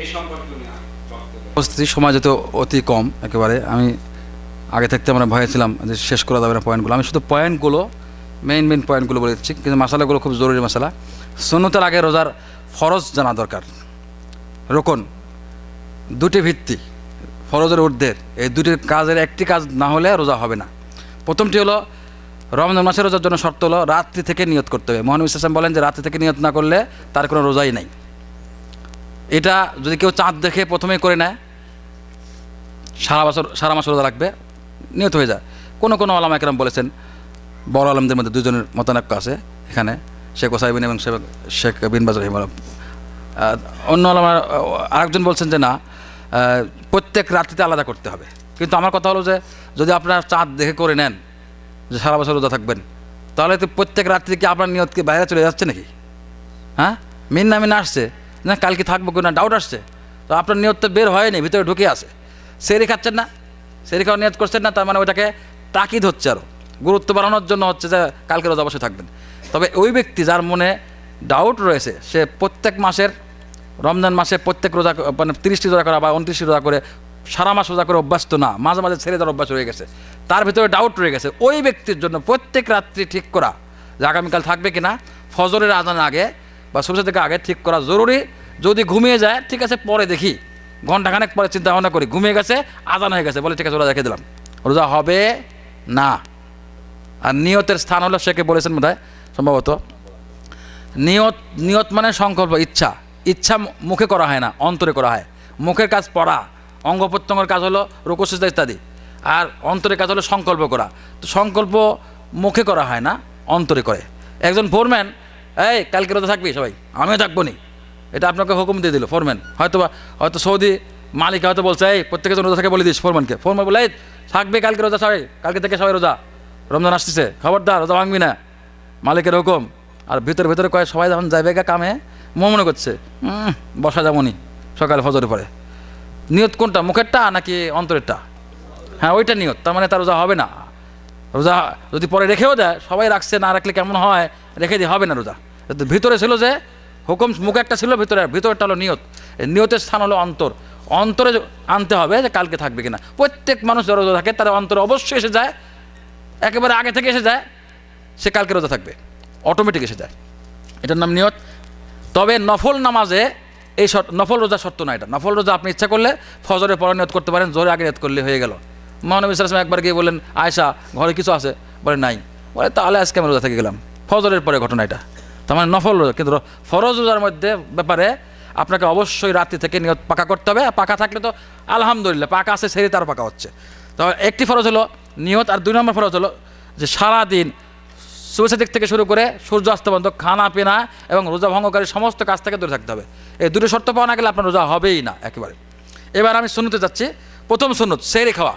এই সম্পর্কে উনি উপস্থিতি সময় যেহেতু অতি কম একেবারে, আমি আগে থাকতে আমরা ভয়ে ছিলাম যে শেষ করা যাবে না পয়েন্টগুলো। আমি শুধু পয়েন্টগুলো মেইন পয়েন্টগুলো বলে দিচ্ছি, কিন্তু মশালাগুলো খুব জরুরি মশলা। সুন্নতের আগে রোজার ফরজ জানা দরকার। রোকন দুটি ভিত্তি ফরজের ঊর্ধ্বের, এই দুটির কাজের একটি কাজ না হলে রোজা হবে না। প্রথমটি হলো রমজান মাসের রোজার জন্য শর্ত হলো রাত্রি থেকে নিয়ত করতে হবে। মহানবী সাল্লাল্লাহু আলাইহি ওয়াসাল্লাম বলেন যে রাত্রি থেকে নিয়ত না করলে তার কোনো রোজাই নাই। এটা যদি কেউ চাঁদ দেখে প্রথমেই করে নেয়, সারা মাস রোজা রাখবে, নিয়ত হয়ে যায়। কোনো আলামা একরাম বলেছেন, বড় আলমদের মধ্যে দুজনের মতানৈক্য আছে এখানে, শেখ ওসাইবিন এবং শেখ বিন বাজ রাহিমাহুল্লাহ। অন্য আলামা আরেকজন বলছেন যে না, প্রত্যেক রাত্রিতে আলাদা করতে হবে। কিন্তু আমার কথা হলো যে যদি আপনারা চাঁদ দেখে করে নেন যে সারা বছর রোজা থাকবেন, তাহলে তো প্রত্যেক রাত্রি কি আপনার নিয়তকে বাইরে চলে যাচ্ছে নাকি? হ্যাঁ, মিন্না আসছে না, কালকে থাকবো কিনা ডাউট আসছে, তো আপনার নিয়ত তো বের হয়নি, ভিতরে ঢুকে আছে। সেরি খাচ্ছেন না, সেরি খাওয়া নিয়ত করছেন না, তার মানে ওইটাকে তাকিদ হচ্ছে, আরও গুরুত্ব বাড়ানোর জন্য হচ্ছে যে কালকে রোজা অবশ্যই থাকবেন। তবে ওই ব্যক্তি যার মনে ডাউট রয়েছে, সে প্রত্যেক মাসের রমজান মাসে প্রত্যেক রোজা মানে 30টি রোজা করা বা 29টি রোজা করে সারা মাস রোজা করে অভ্যাস তো না, মাঝে মাঝে ছেড়ে দেওয়ার অভ্যাস রয়ে গেছে, তার ভিতরে ডাউট রয়ে গেছে, ওই ব্যক্তির জন্য প্রত্যেক রাত্রি ঠিক করা যে আগামীকাল থাকবে কিনা, ফজরের আজানের আগে বা সূর্য থেকে আগে ঠিক করা জরুরি। যদি ঘুমিয়ে যায় ঠিক আছে, পরে দেখি, ঘন্টাখানেক পরে চিন্তা ভাবনা করি, ঘুমিয়ে গেছে, আজান হয়ে গেছে, বলে ঠিক আছে রোজা রেখে দিলাম, রোজা হবে না। আর নিয়তের স্থান হলো, শেখে বলেছেন বোধহয় সম্ভবত, নিয়ত মানে সংকল্প, ইচ্ছা মুখে করা হয় না, অন্তরে করা হয়। মুখের কাজ পড়া, অঙ্গ প্রত্যঙ্গের কাজ হলো রুকু সিজদা ইত্যাদি, আর অন্তরের কাজ হলো সংকল্প করা। তো সংকল্প মুখে করা হয় না, অন্তরে করে। একজন ফোরম্যান, এই কালকে রোজা থাকবি সবাই, আমিও থাকবো নি, এটা আপনাকে হুকুম দিয়ে দিল ফোরম্যান। হয়তো সৌদি মালিক হয়তো বলছে এই প্রত্যেকের রোজা থাকে বলে দিস ফোরম্যানকে। ফোরম্যান বলে এই থাকবে কালকে রোজা, সবাই কালকে থেকে সবাই রোজা, রমজান আসতেছে, খবরদার রোজা ভাঙবি না, মালিকের হুকুম। আর ভিতরে কয়ে সবাই যখন যাবে কামে, মনে করছে বসা যাবনি সকালে ফজরের পরে। নিয়ত কোনটা, মুখেরটা নাকি অন্তরেরটা? হ্যাঁ, ওইটা নিয়ত, তার মানে তার রোজা হবে না। রোজা যদি পরে রেখেও দেয়, সবাই রাখছে, না রাখলে কেমন হয়, রেখে দিয়ে হবে না রোজা। ভিতরে ছিল যে হুকুম, মুখে একটা ছিল, ভিতরেরটা হলো নিয়ত। নিয়তের স্থান হলো অন্তরে আনতে হবে যে কালকে থাকবে কিনা। প্রত্যেক মানুষ যারা রোজা থাকে তারা অন্তরে অবশ্যই এসে যায়, একেবারে আগে থেকে এসে যায়, সে কালকে রোজা থাকবে, অটোমেটিক এসে যায়, এটার নাম নিয়ত। তবে নফল নামাজে এই নফল রোজা শর্ত না, এটা নফল রোজা আপনি ইচ্ছা করলে ফজরের পরে নিয়ত করতে পারেন, জোরে আগে নিয়ত করলে হয়ে গেল। মহানবী সাল্লাল্লাহু আলাইহি ওয়াসাল্লাম একবার গিয়ে বললেন, আয়েশা ঘরে কিছু আছে? বলে নাই। বলে তাহলে আজকে আমি রোজা থেকে গেলাম, ফজরের পরে ঘটনা এটা। তার মানে নফল রোজা। কিন্তু ফরজ রোজার মধ্যে ব্যাপারে আপনাকে অবশ্যই রাত্রি থেকে নিয়ত পাকা করতে হবে। পাকা থাকলে তো আলহামদুলিল্লাহ, পাকা আছে, সেরে তারও পাকা হচ্ছে। তো একটি ফরজ হলো নিয়ত, আর 2 নম্বর ফরজ হলো যে সারাদিন শুভেচ্ছা দিক থেকে শুরু করে সূর্য অস্ত পর্যন্ত খানা পিনা এবং রোজা ভঙ্গকারী সমস্ত কাজ থেকে দূরে থাকতে হবে। এই দুটো শর্ত পাওয়া না গেলে আপনার রোজা হবেই না একেবারে। এবার আমি সুন্নতে যাচ্ছি। প্রথম সুন্নত সেহরি খাওয়া।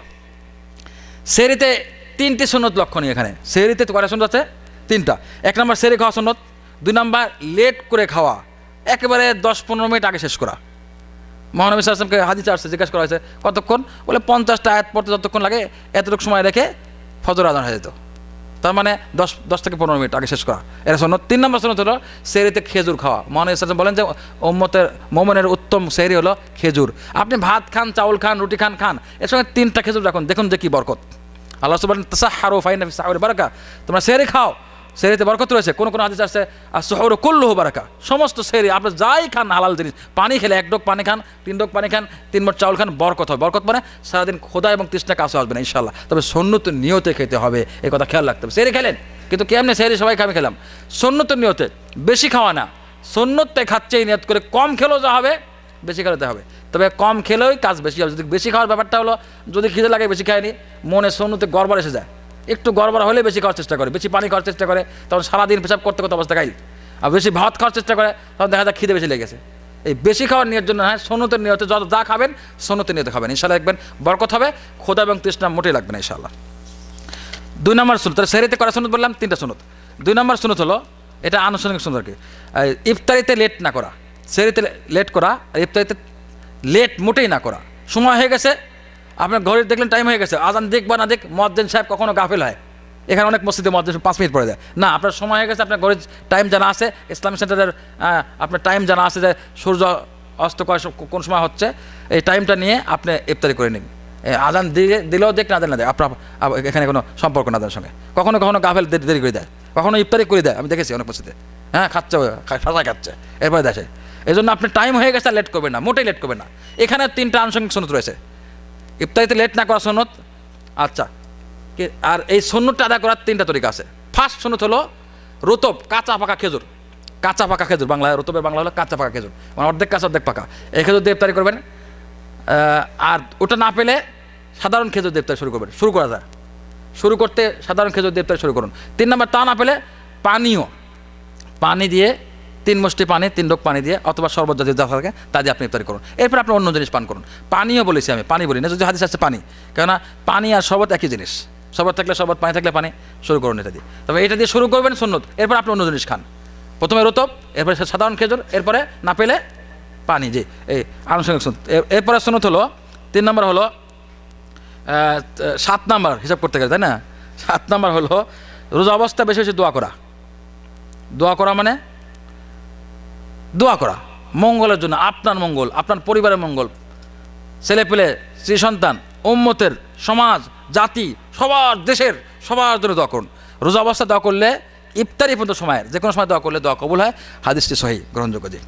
সেহরিতে 3টি সুন্নত লক্ষণীয়। এখানে সেহরিতে কয়টা সুন্নত আছে? 3টা। 1 নম্বর সেহরি খাওয়া সুন্নত। 2 নম্বর লেট করে খাওয়া, একেবারে 10-15 মিনিট আগে শেষ করা। মহানবী সাল্লাল্লাহু আলাইহি ওয়াসাল্লামকে হাদিসে আসছে, জিজ্ঞাসা করা হয়েছে কতক্ষণ, বলে 50টা আয়াত পড়তে যতক্ষণ লাগে এতটুকু সময় রেখে ফজর আজান হয়ে যেত। তার মানে 10 থেকে 15 মিনিট আগে শেষ করা, এটা সুন্নত। 3 নম্বর সুন্নত হলো সেহরিতে খেজুর খাওয়া। মহানবী সাল্লাল্লাহু আলাইহি ওয়াসাল্লাম বলেন যে উম্মতের মুমিনের উত্তম সেহরি হলো খেজুর। আপনি ভাত খান, চাউল খান, রুটি খান, এর সঙ্গে 3টা খেজুর রাখুন, দেখুন যে কি বরকত। আল্লাহ সুবহানাহু ওয়া তাআলা তাসাহহারু ফাইন্না ফিস সাহরি বারাকা, তোমরা সেহরি খাও, সেহরিতে বরকত রয়েছে। কোন হাদিস আছে as-সুহুরু কুল্লুহু বারাকা, সমস্ত সেহরি আপনি যাই খান হালাল জিনিস, পানি খেলে 1 ডোক পানি খান, 3 ডোক পানি খান, 3 মোট চাউল খান, বরকত হয়। বরকত মানে সারাদিন ক্ষুধা এবং তৃষ্ণা কাছে আসবে না ইনশাআল্লাহ। তবে সুন্নত নিয়তে খেতে হবে, এই কথা খেয়াল রাখতে হবে। সেহরি খেলেন, কিন্তু কেমনে সেহরি সবাই আমি খেলাম, সুন্নত নিয়তে, বেশি খাওয়া না, সুন্নতটাই খাচ্ছেই নিয়ত করে, কম খেলেও যা হবে বেশি খেতে হবে। তবে কম খেলেই কাজ বেশি হবে। যদি বেশি খাওয়ার ব্যাপারটা হলো, যদি খিদে লাগে বেশি খায়নি, মনে সুন্নতে গড়বড় এসে যায়, একটু গড়বড় হলে বেশি খাওয়ার চেষ্টা করে, বেশি পানি খাওয়ার চেষ্টা করে, তখন সারাদিন পেশাব করতে অবস্থা খাই। আর বেশি ভাত খাওয়ার চেষ্টা করে, তখন দেখা যায় খিদে বেশি লেগেছে। এই বেশি খাওয়ার নিয়তের জন্য হ্যাঁ, সুন্নতের নিয়তে যা খাবেন সুন্নতের নিয়তে খাবেন, ইনশাআল্লাহ দেখবেন বরকত হবে, ক্ষুধা এবং তৃষ্ণা মোটেই লাগবে না ইনশাআল্লাহ। 2 নম্বর সুন্নত, তাহলে সেহরিতে করা সুন্নত বললাম, 3টা সুন্নত। 2 নম্বর সুন্নত হলো, এটা আনুষ্ঠানিক সুন্নত আর কি, ইফতারিতে লেট না করা। সেহরিতে লেট করা, আর ইফতারিতে লেট মোটেই না করা। সময় হয়ে গেছে, আপনার ঘরে দেখলেন টাইম হয়ে গেছে, আজান দেখ বা না দেখ, মুয়াজ্জিন সাহেব কখনো গাফেল হয়। এখানে অনেক মসজিদে মুয়াজ্জিন 5 মিনিট পরে দেয় না, আপনার সময় হয়ে গেছে, আপনার ঘরের টাইম জানা আছে, ইসলামিক সেন্টারের আপনার টাইম জানা আছে যে সূর্য অস্ত কোন সময় হচ্ছে এই টাইমটা নিয়ে আপনি ইফতারি করে নিন। আজান দিলেও দেখ, না দেন না দেয়, আপনার এখানে কোনো সম্পর্ক না তাদের সঙ্গে। কখনো কখনো গাফেল দেরি করে দেয়, কখনো ইফতারি করে দেয়, আমি দেখেছি অনেক পরিস্থিতি। হ্যাঁ, খাচ্ছে, সাজা খাচ্ছে, এরপরে দেখে। এই জন্য আপনি টাইম হয়ে গেছে, লেট করবেন না, মোটেই লেট করবেন না। এখানে 3টা আনুষঙ্গিক সুন্নত রয়েছে। ইফতারিতে লেট না করা সুন্নত। আচ্ছা, আর এই সুন্নতটা আদায় করার 3টা তরিকা আছে। ফার্স্ট সুন্নত হলো রতব, কাঁচা পাকা খেজুর। কাঁচা পাকা খেজুর, বাংলায় রতবের বাংলা হলো কাঁচা পাকা খেজুর, মানে অর্ধেক কাঁচা অর্ধেক পাকা। এই খেজুর দিয়ে ইফতারি করবেন। আর ওটা না পেলে সাধারণ খেজুর দিয়ে ইফতারি শুরু করবেন। শুরু করা যায়, শুরু করতে সাধারণ খেজুর দিয়ে ইফতারি শুরু করুন। 3 নম্বর, তা না পেলে পানি দিয়ে 3 মুষ্টি পানি, 3 ঢোক পানি দিয়ে অথবা শরবত জাতীয় যা থাকে তা দিয়ে আপনি ইফতারি করুন। এরপর আপনি অন্য জিনিস পান করুন। পানিও বলেছি আমি, পানি বলি না, যদি হাদিস আছে পানি, কেননা পানি আর শরবত একই জিনিস। শরবত থাকলে শরবত, পানি থাকলে পানি, শুরু করুন এটা দিয়ে। তবে এটা দিয়ে শুরু করবেন সুন্নত, এরপর আপনি অন্য জিনিস খান। প্রথমে রতব, এরপরে সাধারণ খেজুর, এরপরে না পেলে পানি। জি, এই আনুষঙ্গিক সুন্নত। এরপরে সুন্নত হলো 3 নম্বর হলো 7 নম্বর হিসাব করতে গেলে, তাই না? 7 নম্বর হলো রোজা অবস্থা বেশি বেশি দোয়া করা। দোয়া করা মানে দোয়া করা মঙ্গলের জন্য, আপনার মঙ্গল, আপনার পরিবারের মঙ্গল, ছেলে পেলে, স্ত্রী সন্তান, উম্মতের, সমাজ, জাতি, সবার, দেশের সবার জন্য দোয়া করুন। রোজা অবস্থা দোয়া করলে ইফতারি পর্যন্ত সময়ের যে কোনো সময় দোয়া করলে দোয়া কবুল হয়। হাদিসটি সহিহ, গ্রহণযোগ্য। যে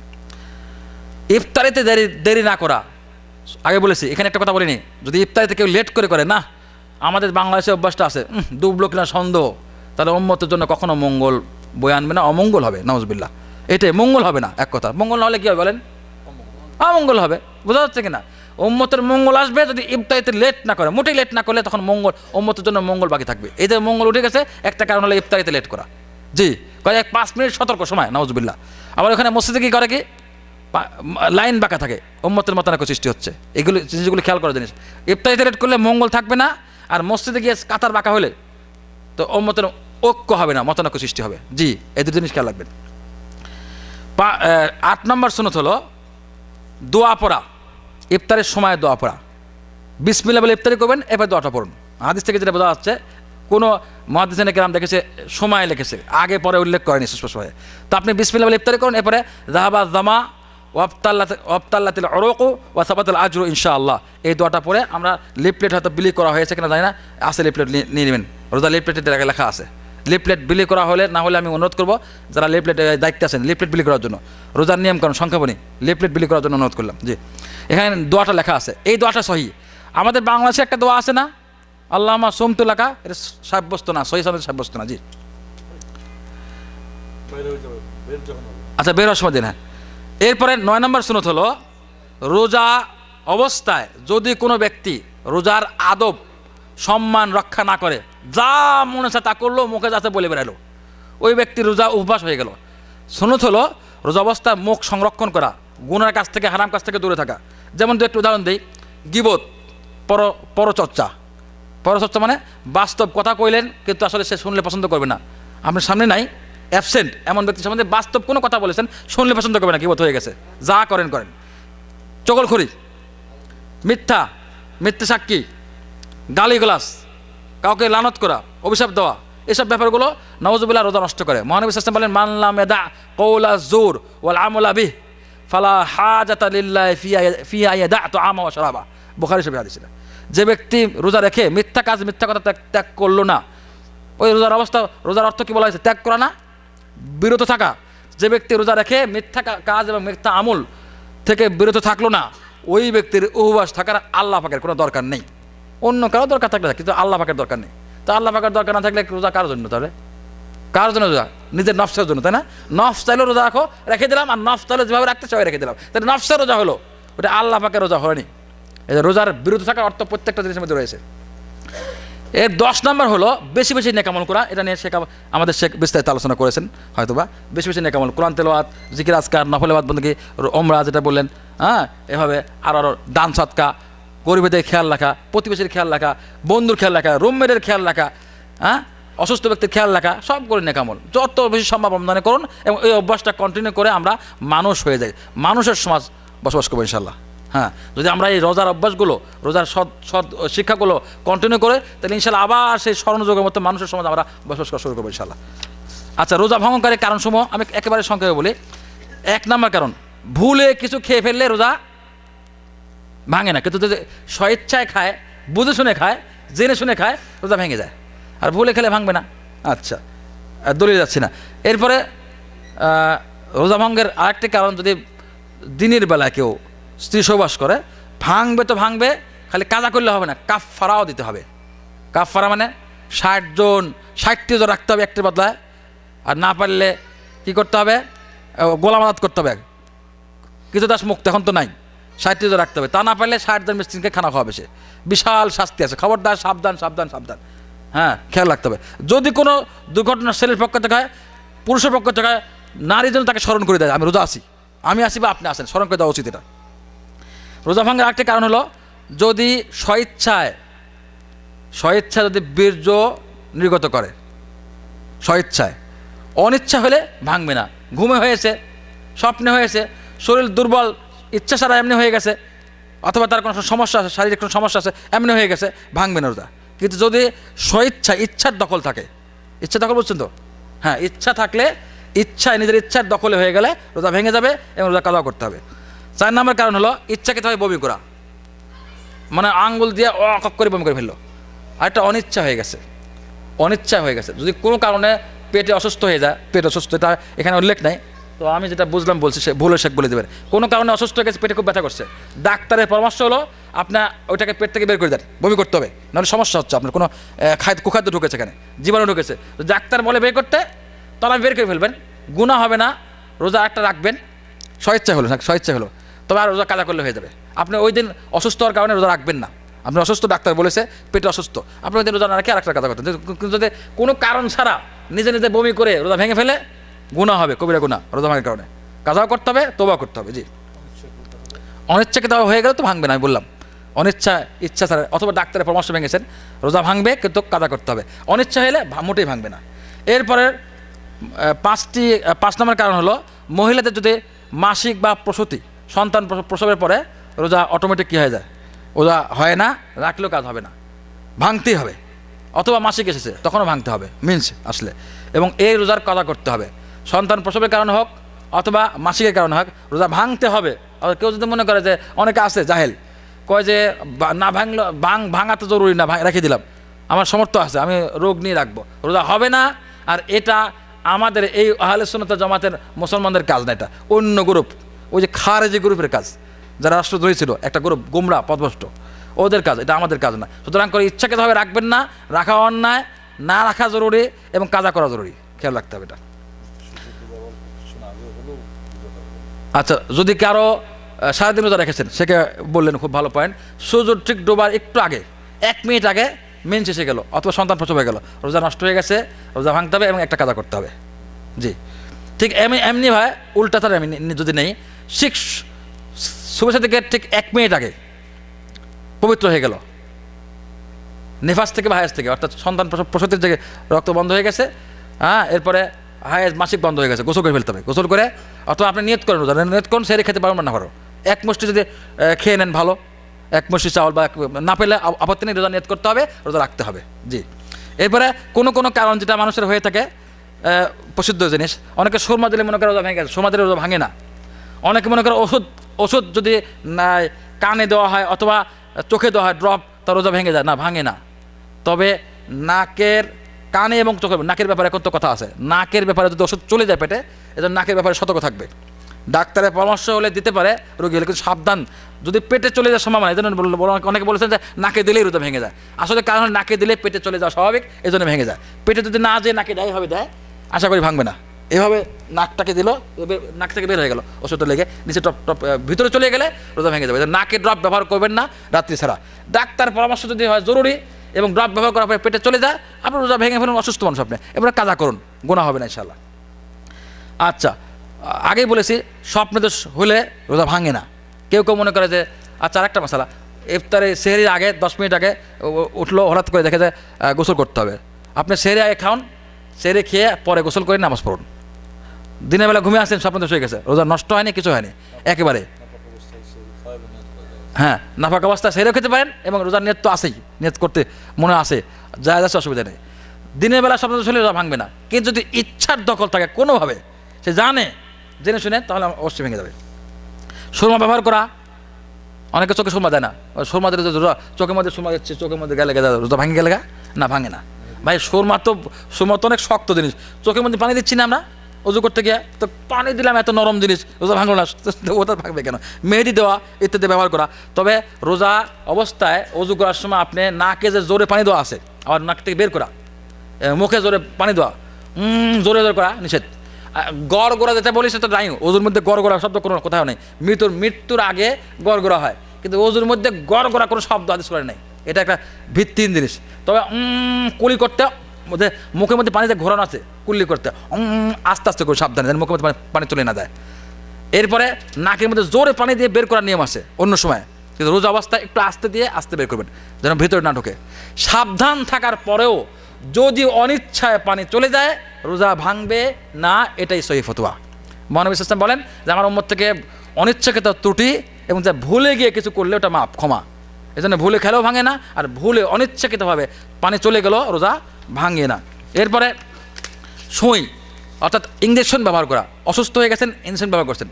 ইফতারিতে দেরি না করা, আগে বলেছি, এখানে একটা কথা বলিনি, যদি ইফতারিতে কেউ লেট করে না, আমাদের বাংলাদেশে অভ্যাসটা আছে, ডুবলো কিনা সন্দেহ, তাহলে উম্মতের জন্য কখনো মঙ্গল বয়ে আনবে না, অমঙ্গল হবে। নাউজুবিল্লাহ, এটাই মঙ্গল হবে না। এক কথা, মঙ্গল না হলে কী হবে বলেন? অমঙ্গল হবে। বোঝা যাচ্ছে কিনা? উম্মতের মঙ্গল আসবে যদি ইফতারিতে লেট না করে, মোটেই লেট না করলে তখন মঙ্গল, উম্মতের জন্য মঙ্গল বাকি থাকবে। এদের মঙ্গল উঠে গেছে, একটা কারণ হলো ইফতারিতে লেট করা। জি, কয়েক 5 মিনিট সতর্ক সময়, নাউজুবিল্লাহ। আবার ওখানে মসজিদে কী করে, কি লাইন বাঁকা থাকে, উম্মতের মতানৈক্য সৃষ্টি হচ্ছে। এগুলো জিনিসগুলো খেয়াল করার জিনিস। ইফতারিতে লেট করলে মঙ্গল থাকবে না, আর মসজিদে গিয়ে কাতার বাঁকা হলে তো উম্মতের ঐক্য হবে না, মতানৈক্য সৃষ্টি হবে। জি, এই 2 জিনিস খেয়াল রাখবেন। 8 নম্বর সুন্নত হলো দোয়া পড়া। ইফতারের সময় দোয়া পড়া। বিসমিল্লাহ বলে ইফতারি করবেন, এবার দোয়াটা পড়ুন। হাদিস থেকে যেটা বোঝা যাচ্ছে, কোনো মুহাদ্দিসিনে কেরাম দেখেছে সময় লিখেছে, আগে পরে উল্লেখ করেনি স্পষ্টভাবে। তো আপনি বিসমিল্লাহ বলে ইফতারি করুন, এরপরে যাহাবা জামা ওয়াবতাল্লাতিল উরুকু ওয়া সাবাতাল আজরু ইনশাআল্লাহ, এই দোয়াটা পড়ে আমরা লিফলেট হয়তো বিলি করা হয়েছে কিনা জানি না, আছে লিফলেট নিয়ে নেবেন। রোজা লিফলেটে লেখা আছে। লিফলেট বিলি করা হলে, না হলে আমি অনুরোধ করবো যারা লিফলেটের দায়িত্বে আছেন লিফলেট বিলি করার জন্য, রোজার নিয়ম কারণ সংক্ষেপণী লিফলেট বিলি করার জন্য অনুরোধ করলাম। জি, এখানে দোয়াটা লেখা আছে, এই দোয়াটা সহি। আমাদের বাংলাদেশে একটা দোয়া আছে না, আল্লাহুম্মা সুমতু লাকা, এটা সাব্যস্ত না, সহি সনদে সাব্যস্ত না। জি, আচ্ছা, বের হওয়ার সময় দিন। হ্যাঁ, এরপরে 9 নম্বর সুন্নত হলো রোজা অবস্থায় যদি কোনো ব্যক্তি রোজার আদব সম্মান রক্ষা না করে, যা মনে আছে তা করলো, মুখে যাতে বলে বেড়ালো, ওই ব্যক্তির রোজা উপবাস হয়ে গেল। সুন্নত হলো রোজা অবস্থায় মুখ সংরক্ষণ করা, গুনার কাছ থেকে, হারাম কাছ থেকে দূরে থাকা। যেমন একটু উদাহরণ দিই, গীবত, পরচর্চা মানে বাস্তব কথা কইলেন কিন্তু আসলে সে শুনলে পছন্দ করবে না, আপনার সামনে নাই, অ্যাবসেন্ট এমন ব্যক্তির সম্বন্ধে বাস্তব কোনো কথা বলেছেন, শুনলে পছন্দ করবে না, গীবত হয়ে গেছে। যা করেন। চগলখড়ি, মিথ্যা সাক্ষী, গালিগালাজ, কাউকে লানত করা, অভিশাপ দেওয়া, এসব ব্যাপারগুলো নাউজুবিল্লাহ রোজা নষ্ট করে। মহানবী সাল্লাল্লাহু আলাইহি ওয়াসাল্লাম বলেন, মান লাম ইয়াদা কওলা যুর ওয়াল আমালা বিহি ফালা হাজাতা লিল্লাহি ফিয়া ইয়াদা তুআমা ওয়া শারাবা। বুখারী শরীফের হাদিস। যে ব্যক্তি রোজা রেখে মিথ্যা কাজ, মিথ্যা কথা ত্যাগ করলো না, ওই রোজার অবস্থা, রোজার অর্থ কি বলা হয়েছে? ত্যাগ করা না, বিরত থাকা। যে ব্যক্তি রোজা রেখে মিথ্যা কাজ এবং মিথ্যা আমল থেকে বিরত থাকলো না, ওই ব্যক্তির উপবাস থাকার আল্লাহ পাকের কোনো দরকার নেই। অন্য কারো দরকার থাকলে কিন্তু আল্লাহ পাকের দরকার নেই। তো আল্লাহ পাকের দরকার না থাকলে রোজা কার জন্য? তাহলে কার জন্য রোজা? নিজের নফসের জন্য, তাই না? নফস চাইলেও রোজা রাখো, রেখে দিলাম, আর নফস চাইলে যেভাবে রাখতে চাই রেখে দিলাম, তাহলে নফসের রোজা হলো, ওটা আল্লাহ পাকের রোজা হয়নি। এই যে রোজার বিরত থাকার অর্থ প্রত্যেকটা জিনিসের মধ্যে রয়েছে। এর 10 নম্বর হলো বেশি বেশি নেকামল করা। এটা নিয়ে আমাদের শেখ বিস্তারিত আলোচনা করেছেন হয়তোবা। বেশি বেশি নেকামল, কোরআন তেলাওয়াত, জিকির আজকার, নফলেবাদ বন্দী, ওমরা যেটা বললেন, হ্যাঁ, এভাবে আরও দান সদকা, গরিবদের খেয়াল রাখা, প্রতিবেশীর খেয়াল রাখা, বন্ধুর খেয়াল রাখা, রুমমেটের খেয়াল রাখা, হ্যাঁ, অসুস্থ ব্যক্তির খেয়াল রাখা, সব করে নেকামল যত বেশি সম্ভব রমজানে করুন, এবং এই অভ্যাসটা কন্টিনিউ করে আমরা মানুষ হয়ে যাই, মানুষের সমাজ বসবাস করবো ইনশাল্লাহ। হ্যাঁ, যদি আমরা এই রোজার অভ্যাসগুলো, রোজার সৎ শিক্ষাগুলো কন্টিনিউ করে, তাহলে ইনশাল্লাহ আবার সেই স্মরণযোগের মতো মানুষের সমাজ আমরা বসবাস করা শুরু করবো ইনশাল্লাহ। আচ্ছা, রোজা ভঙ্গকারী কারণসমূহ আমি একেবারে সংক্ষেপে বলি। 1 নম্বর কারণ, ভুলে কিছু খেয়ে ফেললে রোজা ভাঙে না, কিন্তু যদি স্বেচ্ছায় খায়, বুঝে শুনে খায়, জেনে শুনে খায়, রোজা ভেঙে যায়। আর ভুলে খেলে ভাঙবে না। আচ্ছা, দলিল যাচ্ছি না। এরপরে রোজা ভঙ্গের আরেকটি কারণ, যদি দিনের বেলায় কেউ স্ত্রী সহবাস করে, ভাঙবে তো ভাঙবে, খালি কাজা করলে হবে না, কাফফারাও দিতে হবে। কাফফারা মানে 60টি রোজা রাখতে হবে একটির বদলায়। আর না পারলে কি করতে হবে, গোলাম আদাত করতে হবে, কিছু দাস মুক্ত এখন তো নাই, 60টি রোজা রাখতে হবে। তা না পারলে 60 জন মিসকিনকে খানা খাওয়াবে সে, বিশাল শাস্তি আছে। খবরদার, সাবধান সাবধান সাবধান, হ্যাঁ, খেয়াল রাখতে হবে। যদি কোনো দুর্ঘটনা ছেলের পক্ষ থেকে হয়, পুরুষের পক্ষ থেকে হয়, নারীর জন্য তাকে স্মরণ করে দেয়, আমি রোজা আছি, আমি আসি বা আপনি আসেন, স্মরণ করে দেওয়া উচিত। এটা রোজা ভাঙার আরেকটি কারণ হলো, যদি স্বেচ্ছায় যদি বীর্য নির্গত করে, স্বেচ্ছায়, অনিচ্ছা হলে ভাঙবে না। ঘুমে হয়েছে, স্বপ্নে হয়েছে, শরীর দুর্বল, ইচ্ছা ছাড়া এমনি হয়ে গেছে, অথবা তার কোনো সমস্যা আছে, শারীরিক কোনো সমস্যা আছে, এমনি হয়ে গেছে, ভাঙবে না রোজা। কিন্তু যদি স্বেচ্ছা, ইচ্ছার দখল থাকে, ইচ্ছা দখল বুঝছেন তো, হ্যাঁ, ইচ্ছা থাকলে, ইচ্ছায় নিজের ইচ্ছার দখলে হয়ে গেলে রোজা ভেঙে যাবে এবং রোজা কাজা করতে হবে। 4 নম্বর কারণ হলো ইচ্ছাকৃতভাবে বমি করা, মানে আঙ্গুল দিয়ে অকক করে বমি করে ফেললো, আর একটা অনিচ্ছা হয়ে গেছে, অনিচ্ছা হয়ে গেছে। যদি কোনো কারণে পেটে অসুস্থ হয়ে যায়, পেট অসুস্থ, এটা এখানে উল্লেখ নাই, তো আমি যেটা বুঝলাম বলছি, সে ভুল শেখ বলে দেবেন। কোনো কারণে অসুস্থ হয়ে গেছে, পেটে খুব ব্যথা করছে, ডাক্তারের পরামর্শ হলো আপনার ওইটাকে পেট থেকে বের করে দেন, বমি করতে হবে, নাহলে সমস্যা হচ্ছে, আপনার কোনো কুখাদ্য ঢুকেছে, এখানে জীবাণু ঢুকেছে, তো ডাক্তার বলে বের করতে, তাহলে বের করে ফেলবেন, গুনাহ হবে না, রোজা একটা রাখবেন, স্বেচ্ছা হলো, স্বেচ্ছা হলো, তবে আর রোজা কাজা করলে হয়ে যাবে। আপনি ওই দিন অসুস্থ হওয়ার কারণে রোজা রাখবেন না, আপনি অসুস্থ, ডাক্তার বলেছে পেটে অসুস্থ, আপনি ওই দিন রোজা না রাখে আরেকটা কাজা করতেন। কিন্তু যদি কোনো কারণ ছাড়া নিজে নিজে বমি করে রোজা ভেঙে ফেলে, গুনাহ হবে, কবিরা গুনাহ, রোজা ভাঙার কারণে কাজাও করতে হবে, তওবা করতে হবে। জি, অনিচ্ছাকৃত হয়ে গেলে তো ভাঙবে না, আমি বললাম, অনিচ্ছা, ইচ্ছা ছাড়া, অথবা ডাক্তারের পরামর্শ ভেঙেছেন, রোজা ভাঙবে, কিন্তু কাজা করতে হবে। অনিচ্ছা হলে মোটেই ভাঙবে না। এরপরে 5 নম্বর কারণ হলো, মহিলাদের যদি মাসিক বা প্রসূতি, সন্তান প্রসবের পরে রোজা অটোমেটিক কী হয়ে যায়, রোজা হয় না, রাখলেও কাজ হবে না, ভাঙতেই হবে। অথবা মাসিক এসেছে, তখনও ভাঙতে হবে, মিন্স আসলে, এবং এই রোজার কাজা করতে হবে। সন্তান প্রসবের কারণে হোক অথবা মাসিকের কারণে হোক, রোজা ভাঙতে হবে। আর কেউ যদি মনে করে যে, অনেকে আছে জাহেল, কয় যে না ভাঙলো, ভাঙা তো জরুরি না, রেখে দিলাম, আমার সামর্থ্য আছে, আমি রোগ নিয়ে রাখবো, রোজা হবে না। আর এটা আমাদের এই আহলে সুন্নাত জামাতের মুসলমানদের কাজ না, এটা অন্য গ্রুপ, ওই যে খারেজি গ্রুপের কাজ, যারা রাষ্ট্রদ্রোহী ছিল, একটা গ্রুপ গোমরা পথভ্রষ্ট, ওদের কাজ, এটা আমাদের কাজ না। সুতরাং করে ইচ্ছাকৃতভাবে রাখবেন না, রাখা অন্যায়, না রাখা জরুরি এবং কাজা করা জরুরি, খেয়াল রাখতে হবে এটা। আচ্ছা, যদি কারো সারাদিন রোজা রেখেছেন, সেকে বললেন, খুব ভালো পয়েন্ট, সূর্য ঠিক ডোবার একটু আগে, 1 মিনিট আগে মেন শেষে গেল অথবা সন্তান প্রসব হয়ে গেল, রোজা নষ্ট হয়ে গেছে, রোজা ভাঙতে হবে এবং একটা কাজা করতে হবে। জি, ঠিক এমনি ভাই উল্টা তার আমি যদি নেই, শুভেচ্ছা থেকে ঠিক 1 মিনিট আগে পবিত্র হয়ে গেল, নেফাস থেকে বা হায়াস থেকে, অর্থাৎ সন্তান প্রসূতির থেকে রক্ত বন্ধ হয়ে গেছে, হ্যাঁ, এরপরে হায়াস মাসিক বন্ধ হয়ে গেছে, গোসল করে ফেলতে হবে। গোসল করে, অথবা আপনি নিয়ত করেন, রোজা নিয়ত করুন, সেরে খেতে পারবেন না পারো, 1 মুষ্টি যদি খেয়ে নেন ভালো, 1 মুষ্টি চাউল, বা না পেলে আপত্তি নেই, রোজা নিয়ত করতে হবে, রোজা রাখতে হবে। জি, এরপরে কোনো কারণ যেটা মানুষের হয়ে থাকে, প্রসিদ্ধ জিনিস, অনেকে সুরমা দিলে মনে করে রোজা ভেঙে গেছে, সুরমা দিলে রোজা ভাঙে না। অনেকে মনে করে ওষুধ যদি কানে দেওয়া হয় অথবা চোখে দেওয়া হয় ড্রপ, তার রোজা ভেঙে যায় না, ভাঙে না। তবে নাকের, কানে এবং চোখের, নাকের ব্যাপারে এখন তো কথা আছে, নাকের ব্যাপারে যদি ওষুধ চলে যায় পেটে, এজন্য নাকের ব্যাপারে সতর্ক থাকবে। ডাক্তারের পরামর্শ হলে দিতে পারে রোগী হলে, কিন্তু সাবধান, যদি পেটে চলে যাওয়ার সম্ভাবনা, এই জন্য অনেকে বলেছেন যে নাকে দিলেই রোজা ভেঙে যায়। আসলে কারণ নাকে দিলে পেটে চলে যাওয়া স্বাভাবিক, এই জন্য ভেঙে যায়। পেটে যদি না যেয়ে নাকে দেয় হবে, দেয়, আশা করি ভাঙবে না। এভাবে নাকটাকে দিল, নাক থেকে বের হয়ে গেল, ওষুধটা লেগে নিচে টপ ভিতরে চলে গেলে রোজা ভেঙে যাবে। নাকে ড্রপ ব্যবহার করবেন না রাত্রি ছাড়া। ডাক্তার পরামর্শ যদি হয় জরুরি এবং ড্রপ ব্যবহার করার পরে পেটে চলে যায়, আপনি রোজা ভেঙে ফেলুন, অসুস্থ মানুষ আপনি, এবারে কাজা করুন, গুনাহ হবে না ইনশাআল্লাহ। আচ্ছা, আগেই বলেছি স্বপ্নদোষ হলে রোজা ভাঙে না। কেউ মনে করে যে, আচ্ছা আরেকটা মশালা, ইফতারে সেহরির আগে 10 মিনিট আগে উঠলো, হঠাৎ করে দেখে যে গোসল করতে হবে, আপনি সেহরি আগে খাওন, সেহরি খেয়ে পরে গোসল করে নামাজ পড়ুন। দিনের বেলা ঘুমিয়ে আসছেন, স্বপ্নদোষ হয়ে গেছে, রোজা নষ্ট হয়নি, কিছু হয়নি একেবারে। হ্যাঁ, নাফাক অবস্থায় সেহরিও খেতে পারেন এবং রোজার নিয়ত তো আসেই, নিয়ত করতে মনে আসে, যা যাচ্ছে, অসুবিধা নেই। দিনের বেলা স্বপ্নদোষ হলে রোজা ভাঙবে না, কিন্তু যদি ইচ্ছার দখল থাকে কোনোভাবে, সে জেনে শুনে, তাহলে অবশ্যই ভেঙে যাবে। সুরমা ব্যবহার করা, অনেকে চোখে সুরমা দেয় না, সুরমা দিলে চোখের মধ্যে সুরমা দিচ্ছে, চোখের মধ্যে গেলে গেলে রোজা ভাঙে গেলে না, ভাঙে না ভাই। সুরমা তো অনেক শক্ত জিনিস, চোখের মধ্যে পানি দিচ্ছি না আমরা অজু করতে গিয়ে, তো পানি দিলাম এত নরম জিনিস, রোজা ভাঙলো না, ওটা ভাঙবে কেন? মেহেদি দেওয়া ইত্যাদি ব্যবহার করা। তবে রোজা অবস্থায় অজু করার সময় আপনি নাকে যে জোরে পানি দেওয়া আছে, আবার নাক থেকে বের করা, মুখে জোরে পানি দেওয়া, জোরে জোরে করা নিষেধ। গড় গোড়া যেটা বলি সেটা নাই, অজুর মধ্যে গড় গোড়া শব্দ কোনো কোথাও নেই। মৃত্যুর আগে গড় গোড়া হয়, কিন্তু অজুর মধ্যে গড় গোড়া কোনো শব্দ আদেশ করে নেই, এটা একটা ভিত্তিহীন জিনিস। তবে কুলি করতে মধ্যে মুখের মধ্যে পানি যে ঘোরানো আছে, কুল্লি করতে আস্তে আস্তে করে সাবধানে, যেন মুখের মধ্যে পানি চলে না যায়। এরপরে নাকের মধ্যে জোরে পানি দিয়ে বের করার নিয়ম আছে অন্য সময়, কিন্তু রোজা অবস্থায় একটু আস্তে দিয়ে আস্তে বের করবেন, যেন ভেতরে না ঢোকে। সাবধান থাকার পরেও যদি অনিচ্ছায় পানি চলে যায় রোজা ভাঙবে না, এটাই সহিহ ফতোয়া। মহানবী সাল্লাল্লাহু আলাইহি ওয়াসাল্লাম বলেন যে আমার উম্মত থেকে অনিচ্ছাকৃত ত্রুটি এবং যা ভুলে গিয়ে কিছু করলে ওটা মাপ, ক্ষমা। এই জন্য ভুলে খেলেও ভাঙে না, আর ভুলে অনিচ্ছাকৃতভাবে পানি চলে গেল রোজা ভাঙে না। এরপরে সুই অর্থাৎ ইঞ্জেকশন ব্যবহার করা, অসুস্থ হয়ে গেছেন, ইঞ্জেকশন ব্যবহার করছেন,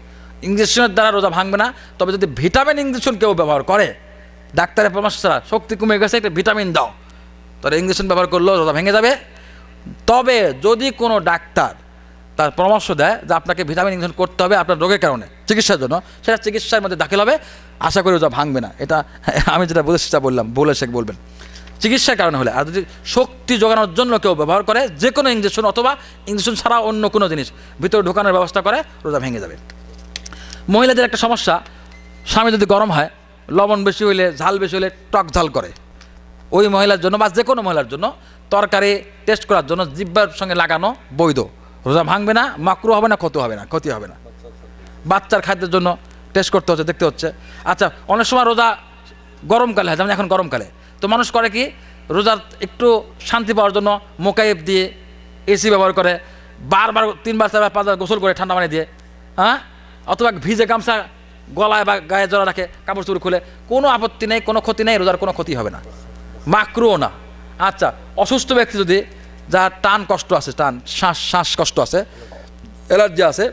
ইঞ্জেকশনের দ্বারা রোজা ভাঙবে না। তবে যদি ভিটামিন ইঞ্জেকশন কেউ ব্যবহার করে, ডাক্তারের পরামর্শ ছাড়া, শক্তি কমে গেছে একটা ভিটামিন দাও, তাহলে ইঞ্জেকশন ব্যবহার করলেও রোজা ভেঙে যাবে। তবে যদি কোনো ডাক্তার তার পরামর্শ দেয় যে আপনাকে ভিটামিন ইঞ্জেকশন করতে হবে আপনার রোগের কারণে, চিকিৎসার জন্য, সেটা চিকিৎসার মধ্যে দাখিল হবে, আশা করি রোজা ভাঙবে না। এটা আমি যেটা বলেছি সেটা বললাম, বলে সে বলবেন চিকিৎসার কারণে হলে। আর যদি শক্তি জোগানোর জন্য কেউ ব্যবহার করে যে কোনো ইঞ্জেকশন অথবা ইঞ্জেকশন ছাড়া অন্য কোনো জিনিস ভিতরে ঢোকানোর ব্যবস্থা করে, রোজা ভেঙে যাবে। মহিলাদের একটা সমস্যা, স্বামী যদি গরম হয়, লবণ বেশি হইলে, ঝাল বেশি হলে টক ঝাল করে, ওই মহিলার জন্য বা যে কোনো মহিলার জন্য তরকারি টেস্ট করার জন্য জিহ্বার সঙ্গে লাগানো বৈধ, রোজা ভাঙবে না, মাকরু হবে না, ক্ষতি হবে না। বাচ্চার খাদ্যের জন্য টেস্ট করতে হচ্ছে, দেখতে হচ্ছে। আচ্ছা, অনেক সময় রোজা গরমকালে হয়, যেমন এখন গরমকালে, তো মানুষ করে কি রোজার একটু শান্তি পাওয়ার জন্য মোকাইফ দিয়ে এসি ব্যবহার করে, বারবার 3বার 4বার 5বার গোসল করে ঠান্ডা পানি দিয়ে, হ্যাঁ, অথবা ভিজে গামছা গলায় বা গায়ে জড়া রাখে, কাপড় চোপড় খুলে, কোনো আপত্তি নেই, কোনো ক্ষতি নেই, রোজার কোনো ক্ষতি হবে না, মাকরুও না। আচ্ছা, অসুস্থ ব্যক্তি যদি, যার টান কষ্ট আছে, শ্বাস কষ্ট আছে, অ্যালার্জি আছে,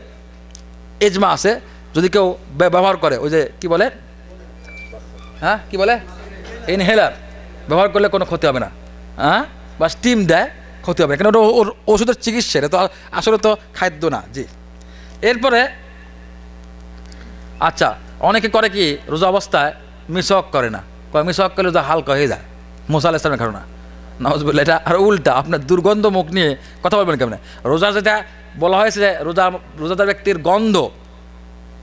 এজমা আছে, যদি কেউ ব্যবহার করে ওই যে কি বলে, হ্যাঁ কি বলে, ইনহেলার ব্যবহার করলে কোনো ক্ষতি হবে না, হ্যাঁ, বা স্টিম দেয়, ক্ষতি হবে না, কেন ওটা ওষুধের চিকিৎসা, এটা তো আসলে তো খাদ্য না। জি। এরপরে আচ্ছা, অনেকে করে কি রোজা অবস্থায় মিসওয়াক করে না, মিসওয়াক করলে রোজা হালকা হয়ে যায়, মুসা আলাইহিস সালামের ঘটনা, নাউজুবিল্লাহ। এটা আর উল্টা, আপনার দুর্গন্ধ মুখ নিয়ে কথা বলবেন কেমন? রোজা যেটা বলা হয়েছে যে রোজাদার ব্যক্তির গন্ধ,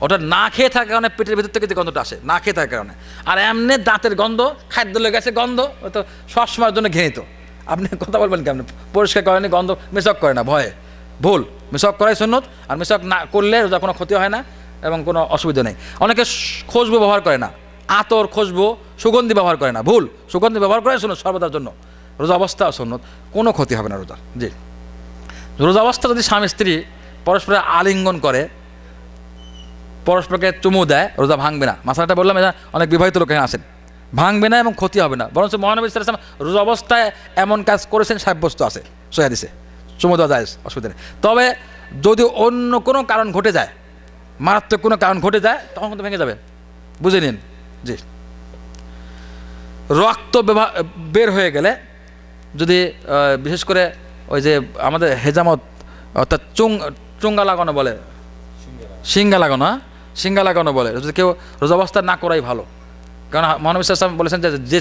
ওটা না খেয়ে থাকার কারণে পেটের ভিতর থেকে যে গন্ধটা আসে, না খেয়ে থাকার কারণে, আর এমনি দাঁতের গন্ধ, খাদ্য লেগে গেছে গন্ধ, ও তো সবসময়ের জন্য ঘৃণিত। আপনি কথা বলবেন কেমন? পরিষ্কার করেনি, গন্ধ, মিসওয়াক করে না, ভয়ে, ভুল। মিসওয়াক করাই সুন্নত, আর মিসওয়াক না করলে রোজা কোনো ক্ষতি হয় না এবং কোনো অসুবিধা নেই। অনেকে খুশবু ব্যবহার করে না, আতর, খুশবু, সুগন্ধি ব্যবহার করে না, ভুল। সুগন্ধি ব্যবহার করে সুন্নত সর্বদার জন্য, রোজা অবস্থা সুন্নত, কোনো ক্ষতি হবে না রোজা। জি। রোজা অবস্থা যদি স্বামী স্ত্রী পরস্পরের আলিঙ্গন করে, পরস্পরকে চুমু দেয়, রোজা ভাঙবে না। মাসালাটা বললাম, এটা অনেক বিবাহিত লোক এখানে আসেন, ভাঙবে না এবং ক্ষতি হবে না, বরঞ্চ মহানবী সাল্লাল্লাহু আলাইহি ওয়াসাল্লাম রোজা অবস্থায় এমন কাজ করেছেন সাব্যস্ত আছে সহিহ হাদিসে, চুমু দেওয়া যায়, অসুবিধা নেই। তবে যদি অন্য কোনো কারণ ঘটে যায়, মারাত্মক কোনো কারণ ঘটে যায়, তখন কিন্তু ভেঙে যাবে, বুঝে নিন। জি। রক্ত বের হয়ে গেলে, যদি বিশেষ করে ওই যে আমাদের হেজামত অর্থাৎ চুঙ্গা লাগানো বলে, সিঙ্গা লাগানো, হ্যাঁ, সিঙ্গা লাগানো বলে, যদি কেউ রোজা অবস্থা না করাই ভালো। কারণ মহানবী সাল্লাল্লাহু আলাইহি ওয়াসাল্লাম বলেছেন যে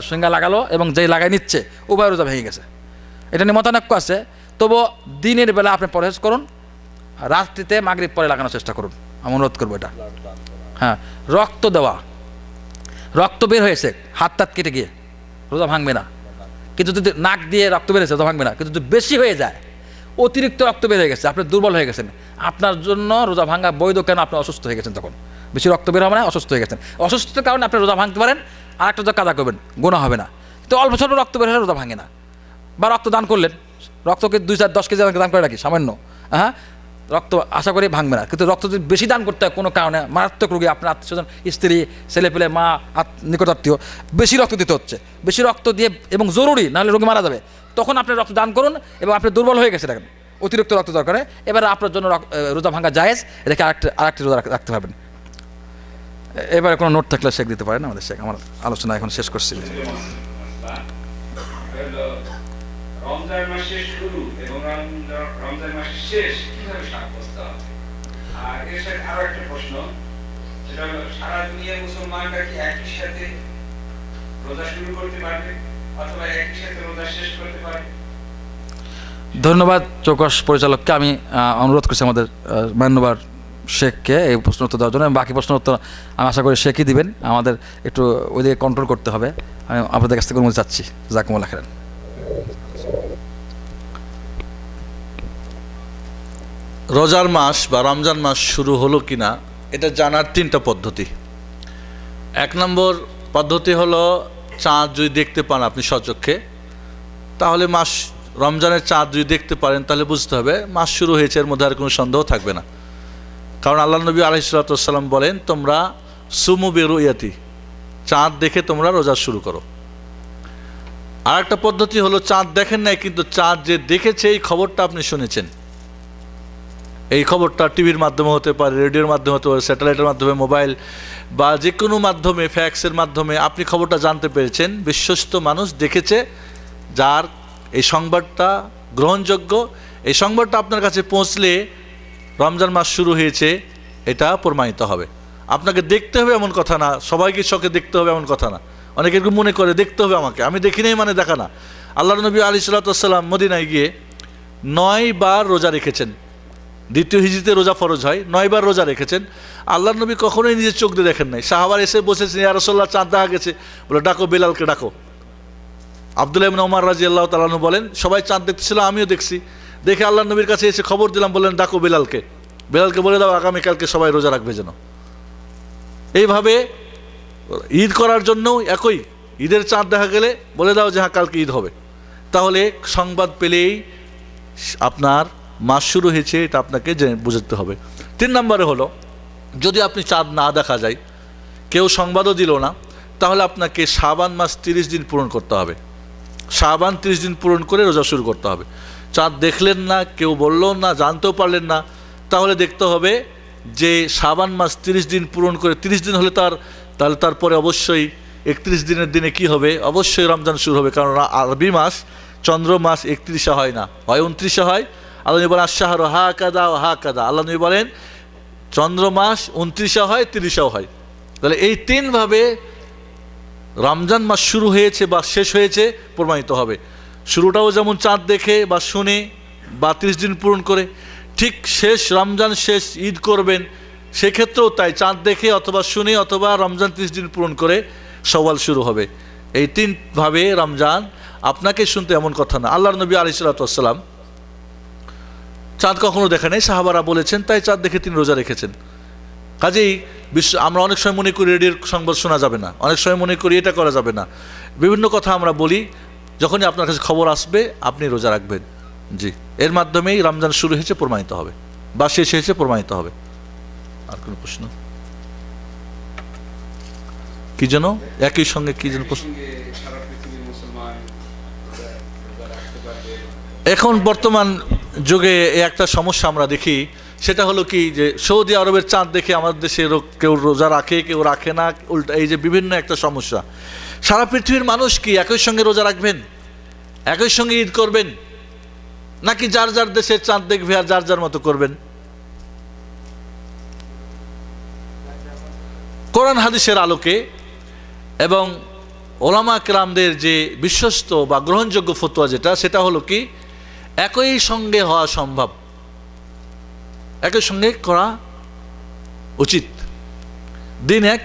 সিঙ্গা লাগালো এবং যেই লাগাই নিচ্ছে, উভয় রোজা ভেঙে গেছে। এটা নিয়ে মতানৈক্য আছে, তবু দিনের বেলা আপনি পরহেজ করুন, রাত্রিতে মাগরিব পরে লাগানোর চেষ্টা করুন, আমি অনুরোধ করবো এটা। হ্যাঁ, রক্ত দেওয়া, রক্ত বের হয়েছে হাত টাত কেটে গিয়ে, রোজা ভাঙবে না। কিন্তু যদি নাক দিয়ে রক্ত বেরিয়েছে, রোজা ভাঙবে না। কিন্তু যদি বেশি হয়ে যায়, অতিরিক্ত রক্ত বের হয়ে গেছে, আপনি দুর্বল হয়ে গেছেন, আপনার জন্য রোজা ভাঙা বৈধ। কেন? আপনি অসুস্থ হয়ে গেছেন, তখন বেশি রক্ত বের হবে না, অসুস্থ হয়ে গেছেন, অসুস্থতার কারণে আপনি রোজা ভাঙতে পারেন, আর একটা রোজা কাজা করবেন, গুনাহ হবে না। কিন্তু অল্প ছোট রক্ত বের হলে রোজা ভাঙে না। বা রক্ত দান করলেন, রক্তকে 2-4-10 কেজি দান করে রাখি, সামান্য, হ্যাঁ, রক্ত আশা করি ভাঙবে না। কিন্তু রক্ত যদি বেশি দান করতে হয় কোনো কারণে, মারাত্মক রোগী, আপনার আত্মীয়স্বজন, স্ত্রী, ছেলেপেলে, মা, নিকটাত্মীয়, বেশি রক্ত দিতে হচ্ছে, বেশি রক্ত দিয়ে এবং জরুরি, নাহলে রোগী মারা যাবে, তখন আপনি রক্ত দান করুন। এবং আপনি দুর্বল হয়ে গেছে, দেখেন অতিরিক্ত রক্ত দরকার, এবারে আপনার জন্য রোজা ভাঙা জায়েজ, রেখে আরেকটি রোজা রাখতে পারবেন। এবারে কোনো নোট থাকলে শেখ দিতে পারেন আমাদের শেখ। আমার আলোচনা এখন শেষ করছি। রমজান মাসের শুরু এবং রমজান মাসের শেষ কিভাবে সাব্যস্ত হবে? আর এর সাথে আরো একটা প্রশ্ন, সেটা হলো সারা দুনিয়ার মুসলমানরা কি একই সাথে রোজা শুরু করতে পারবে অথবা একই সাথে রোজা শেষ করতে পারবে? ধন্যবাদ চৌকস পরিচালককে। আমি অনুরোধ করছি আমাদের মান্যবর শেখকে এই প্রশ্ন উত্তর দেওয়ার জন্য। বাকি প্রশ্ন উত্তর আমি আশা করি শেখই দিবেন। আমাদের একটু ওইদিকে কন্ট্রোল করতে হবে। আমি আপনাদের কাছ থেকে অনুমতি চাচ্ছি। জাকুমুল্লাহ খাইরান। রোজার মাস বা রমজান মাস শুরু হলো কিনা এটা জানার তিনটা পদ্ধতি। এক নম্বর পদ্ধতি হলো চাঁদ যদি দেখতে পান আপনি স্বচক্ষে, তাহলে মাস রমজানের চাঁদ যদি দেখতে পারেন তাহলে বুঝতে হবে মাস শুরু হয়েছে, এর মধ্যে আর কোনো সন্দেহ থাকবে না। কারণ আল্লাহ নবী আলাইহিস সালাম বলেন, তোমরা সুমু বিরুয়াতি, চাঁদ দেখে তোমরা রোজা শুরু করো। আর একটা পদ্ধতি হলো চাঁদ দেখেন নাই, কিন্তু চাঁদ যে দেখেছে এই খবরটা আপনি শুনেছেন। এই খবরটা টিভির মাধ্যমে হতে পারে, রেডিওর মাধ্যমে হতে পারে, স্যাটেলাইটের মাধ্যমে, মোবাইল বা যে কোনো মাধ্যমে, ফ্যাক্সের মাধ্যমে আপনি খবরটা জানতে পেরেছেন। বিশ্বস্ত মানুষ দেখেছে, যার এই সংবাদটা গ্রহণযোগ্য, এই সংবাদটা আপনার কাছে পৌঁছলে রমজান মাস শুরু হয়েছে এটা প্রমাণিত হবে। আপনাকে দেখতে হবে এমন কথা না, সবাইকে চোখে দেখতে হবে এমন কথা না। অনেকে এরকম মনে করে দেখতে হবে আমাকে, আমি দেখি নাই মানে দেখা না। আল্লাহর নবী আলাইহিস সালাম মদিনায় গিয়ে 9 বার রোজা রেখেছেন। দ্বিতীয় হিজরিতে রোজা ফরজ হয়, 9 বার রোজা রেখেছেন। আল্লাহর নবী কখনোই নিজের চোখ দিয়ে দেখেন নাই। সাহাবার এসে বসেছেন, ইয়া রাসূলুল্লাহ চাঁদ দেখা গেছে, বলে ডাকো বেলালকে ডাকো। আব্দুল্লাহ ইবনে ওমর রাদিয়াল্লাহু তাআলা আনহু বলেন, সবাই চাঁদ দেখতেছিল, আমিও দেখছি। দেখে আল্লাহর নবীর কাছে এসে খবর দিলাম, বললেন ডাকো বেলালকে, বেলালকে বলে দাও আগামীকালকে সবাই রোজা রাখবে যেন। এইভাবে ঈদ করার জন্যও একই, ঈদের চাঁদ দেখা গেলে বলে দাও যে হ্যাঁ কালকে ঈদ হবে। তাহলে সংবাদ পেলেই আপনার মাস শুরু হয়েছে এটা আপনাকে বুঝতে হবে। 3 নম্বরে হলো, যদি আপনি চাঁদ না দেখা যায়, কেউ সংবাদও দিল না, তাহলে আপনাকে শাবান মাস 30 দিন পূরণ করতে হবে। শাবান 30 দিন পূরণ করে রোজা শুরু করতে হবে। চাঁদ দেখলেন না, কেউ বললো না, জানতেও পারলেন না, তাহলে দেখতে হবে যে শাবান মাস 30 দিন পূরণ করে, 30 দিন হলে তাহলে তারপরে অবশ্যই 31 দিনের দিনে কি হবে, অবশ্যই রমজান শুরু হবে। কারণ আরবি মাস চন্দ্র মাস 31-এ হয় না, হয় 29-এ হয়। আল্লাহ নবী বলেন আশ-শাহরু হাকাযা ওয়া হাকাযা, আল্লাহ নবী বলেন চন্দ্র মাস 29-এ হয়, 30-এও হয়। তাহলে এই 3 ভাবে রমজান মাস শুরু হয়েছে বা শেষ হয়েছে প্রমাণিত হবে। শুরুটাও যেমন চাঁদ দেখে বা শুনে বা 30 দিন পূরণ করে, ঠিক শেষ রমজান শেষ ঈদ করবেন সেক্ষেত্রেও তাই, চাঁদ দেখে অথবা শুনে অথবা রমজান 30 দিন পূরণ করে শাওয়াল শুরু হবে। এই 3 ভাবে রমজান আপনাকে শুনতে এমন কথা না। আল্লাহর নবী আলাইহিস সালাম চাঁদ কখনো দেখে নাই, সাহাবারা বলেছেন, তাই চাঁদ দেখে তিনি রোজা রেখেছেন। কাজেই আমরা অনেক সময় মনে করি রেডিওর সংবাদ শোনা যাবে না, অনেক সময় মনে করি এটা করা যাবে না, বিভিন্ন কথা আমরা বলি। যখনই আপনার কাছে খবর আসবে আপনি রোজা রাখবেন। জি, এর মাধ্যমেই রমজান শুরু হয়েছে প্রমাণিত হবে বা শেষ হয়েছে প্রমাণিত হবে। আর কোনো প্রশ্ন? কি যেন একই সঙ্গে কি যেন প্রশ্ন? এখন বর্তমান যুগে একটা সমস্যা আমরা দেখি, সেটা হলো কি যে সৌদি আরবের চাঁদ দেখে আমাদের দেশে কেউ রোজা রাখে, কেউ রাখে না, উল্টা এই যে বিভিন্ন একটা সমস্যা। সারা পৃথিবীর মানুষ কি একই সঙ্গে রোজা রাখবেন, একই সঙ্গে ঈদ করবেন, নাকি যার যার দেশের চাঁদ দেখবে আর যার যার মতো করবেন? কোরআন হাদিসের আলোকে এবং ওলামা কেরামদের যে বিশ্বস্ত বা গ্রহণযোগ্য ফতোয়া যেটা, সেটা হলো কি একই সঙ্গে হওয়া সম্ভব, একই সঙ্গে করা উচিত। দিন এক,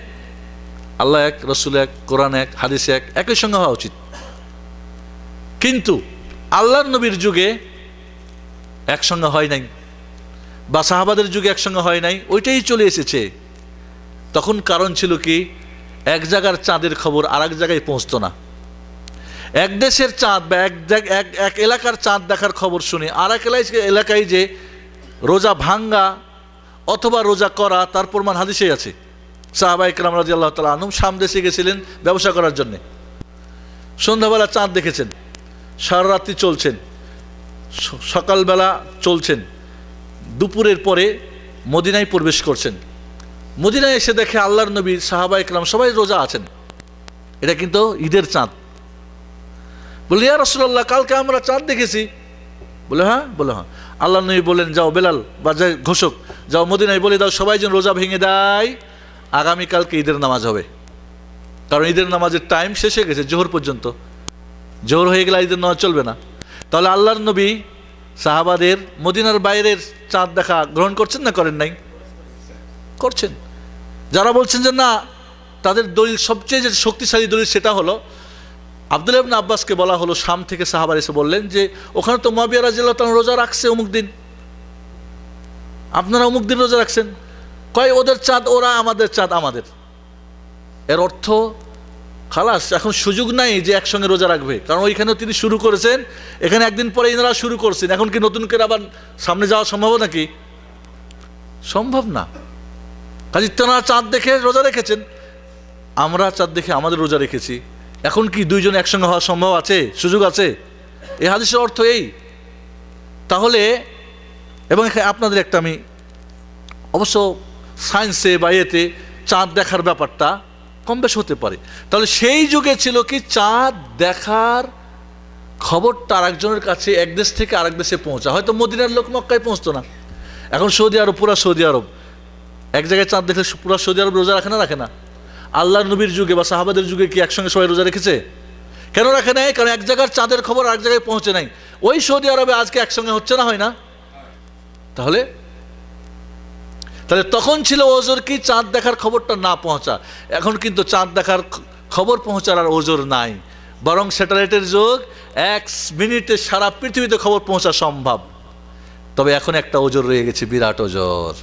আল্লাহ এক, রসুল এক, কোরআন এক, হাদিস এক, একই সঙ্গে হওয়া উচিত। কিন্তু আল্লাহর নবীর যুগে একসঙ্গে হয় নাই, বা সাহাবাদের যুগে একসঙ্গে হয় নাই, ওইটাই চলে এসেছে। তখন কারণ ছিল কি, এক জায়গার চাঁদের খবর আর এক জায়গায় পৌঁছতো না। এক দেশের চাঁদ বা এক এলাকার চাঁদ দেখার খবর শুনে আর এক এলাকায় যে রোজা ভাঙ্গা অথবা রোজা করা, তার প্রমাণ হাদিসেই আছে। সাহাবায়ে কেরাম রাদিয়াল্লাহু তাআলা আনহুম শাম দেশে গেছিলেন ব্যবসা করার জন্য। সন্ধ্যাবেলা চাঁদ দেখেছেন, সারা রাত্রি চলছেন, সকালবেলা চলছেন, দুপুরের পরে মদিনায় প্রবেশ করছেন। মদিনায় এসে দেখে আল্লাহর নবী সাহাবা ইকরাম সবাই রোজা আছেন, এটা কিন্তু ঈদের চাঁদ। বলি ইয়া রাসূলুল্লাহ, কালকে আমরা চাঁদ দেখেছি। বলে হ্যাঁ। আল্লাহর নবী বলেন, যাও বেলাল বা যে ঘোষক, যাও মদিনায় বলে দাও সবাই যেন রোজা ভেঙে দেয়, আগামীকালকে ঈদের নামাজ হবে। কারণ ঈদের নামাজের টাইম শেষ হয়ে গেছে, জোহর পর্যন্ত। জোহর হয়ে গেলে ঈদের নামাজ চলবে না। তাহলে আল্লাহর নবী সাহাবাদের মদিনার বাইরের চাঁদ দেখা গ্রহণ করছেন না করেন নাই? করছেন। যারা বলছেন যে না, তাদের দলিল সবচেয়ে যে শক্তিশালী দলিল সেটা হলো আব্দুল্লাহ ইবনে আব্বাসকে বলা হলো, শাম থেকে সাহাবা এসে বললেন যে ওখানে তো মুয়াবিয়া রাদিয়াল্লাহু তাআলা রোজা রাখছে অমুক দিন, আপনারা অমুক দিন রোজা রাখছেন। কয় ওদের চাঁদ ওরা, আমাদের চাঁদ আমাদের। এর অর্থ খালাস, এখন সুযোগ নাই যে একসঙ্গে রোজা রাখবে, কারণ ওইখানেও তিনি শুরু করেছেন, এখানে একদিন পরে ইনারা শুরু করছেন। এখন কি নতুন করে আবার সামনে যাওয়া সম্ভব নাকি? সম্ভব না। কাজে তেনারা চাঁদ দেখে রোজা রেখেছেন, আমরা চাঁদ দেখে আমাদের রোজা রেখেছি। এখন কি দুইজন একসঙ্গে হওয়া সম্ভব আছে? সুযোগ আছে? এই হাদিসের অর্থ এই। তাহলে এবং আপনাদের একটা আমি অবশ্য সায়েন্সে বা এতে চাঁদ দেখার ব্যাপারটা কম বেশ হতে পারে। তাহলে সেই যুগে ছিল কি, চাঁদ দেখার খবরটা আরেকজনের কাছে এক দেশ থেকে আরেক দেশে পৌঁছা। হয়তো মদিনার লোক মক্কায় পৌঁছতো না, এখন সৌদি আরব, পুরা সৌদি আরব এক জায়গায় চাঁদ দেখলে পুরা সৌদি আরব রোজা রাখে না? রাখে না। আল্লাহর নবীর যুগে বা সাহাবাদের যুগে কি একসঙ্গে সবাই রোজা রেখেছে? কেন রাখে নাই? কারণ এক জায়গার চাঁদের খবর আরেক জায়গায় পৌঁছে নাই। ওই সৌদি আরবে আজকে একসঙ্গে হচ্ছে না, হয় না? তাহলে তখন ছিল ওজোর কি, চাঁদ দেখার খবরটা না পৌঁছা। এখন কিন্তু চাঁদ দেখার খবর পৌঁছার আর ওজোর নাই, বরং স্যাটেলাইটের যুগ, 1 মিনিটে সারা পৃথিবীতে খবর পৌঁছা সম্ভব। তবে এখন একটা ওজোর রয়ে গেছে, বিরাট ওজোর।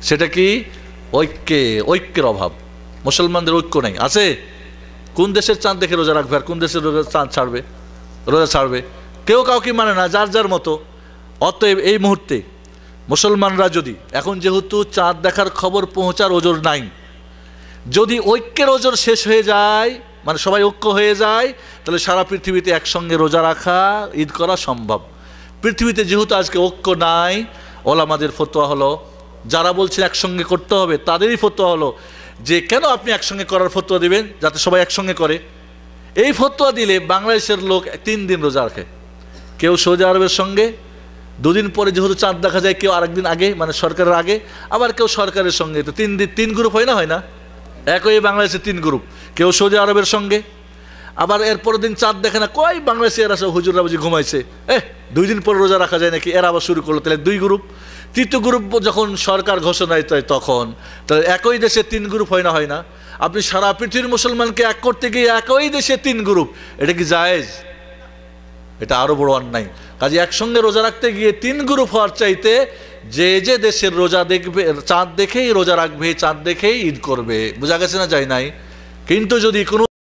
সেটা কি? ঐক্যের অভাব। মুসলমানদের ঐক্য নেই। আছে? কোন দেশের চাঁদ দেখে রোজা রাখবে আর কোন দেশের চাঁদ ছাড়বে, রোজা ছাড়বে? কেউ কাউকে মানে না, যার যার মতো। অতএব এই মুহূর্তে মুসলমানরা যদি এখন, যেহেতু চাঁদ দেখার খবর পৌঁছার ওজোর নাই, যদি ঐক্যের ওজোর শেষ হয়ে যায়, মানে সবাই ঐক্য হয়ে যায়, তাহলে সারা পৃথিবীতে একসঙ্গে রোজা রাখা, ঈদ করা সম্ভব। পৃথিবীতে যেহেতু আজকে ঐক্য নাই, ওলামাদের ফতোয়া হলো, যারা বলছেন একসঙ্গে করতে হবে তাদেরই ফতোয়া হলো যে কেন আপনি একসঙ্গে করার ফতোয়া দিবেন, যাতে সবাই একসঙ্গে করে। এই ফতোয়া দিলে বাংলাদেশের লোক 3 দিন রোজা রাখে, কেউ সৌদি আরবের সঙ্গে 2 দিন পরে যেহেতু চাঁদ দেখা যায়, কেউ আরেকদিন আগে, মানে সরকারের আগে, আবার কেউ সরকারের সঙ্গে। তো 3 দিন 3 গ্রুপ হয় না? একই বাংলাদেশে 3 গ্রুপ, কেউ সৌদি আরবের সঙ্গে, আবার এরপরের দিন চাঁদ দেখে না, কয় বাংলাদেশে এরা সব হুজুররা বুঝি ঘুমাইছে, 2 দিন পরে রোজা রাখা যায় নাকি, এরা আবার শুরু করলো। তাহলে 2 গ্রুপ। 3য় গ্রুপ যখন সরকার ঘোষণায় তাই তখন, তাহলে একই দেশে 3 গ্রুপ হয় না? আপনি সারা পৃথিবীর মুসলমানকে এক করতে গিয়ে একই দেশে 3 গ্রুপ, এটা কি জায়েজ? এটা আরো বড় অন্যায়। কাজে একসঙ্গে রোজা রাখতে গিয়ে 3 গ্রুপ হওয়ার চাইতে যে দেশের রোজা দেখবে, চাঁদ দেখেই রোজা রাখবে, চাঁদ দেখেই ঈদ করবে। বোঝা গেছে না? যায় নাই? কিন্তু যদি কোনো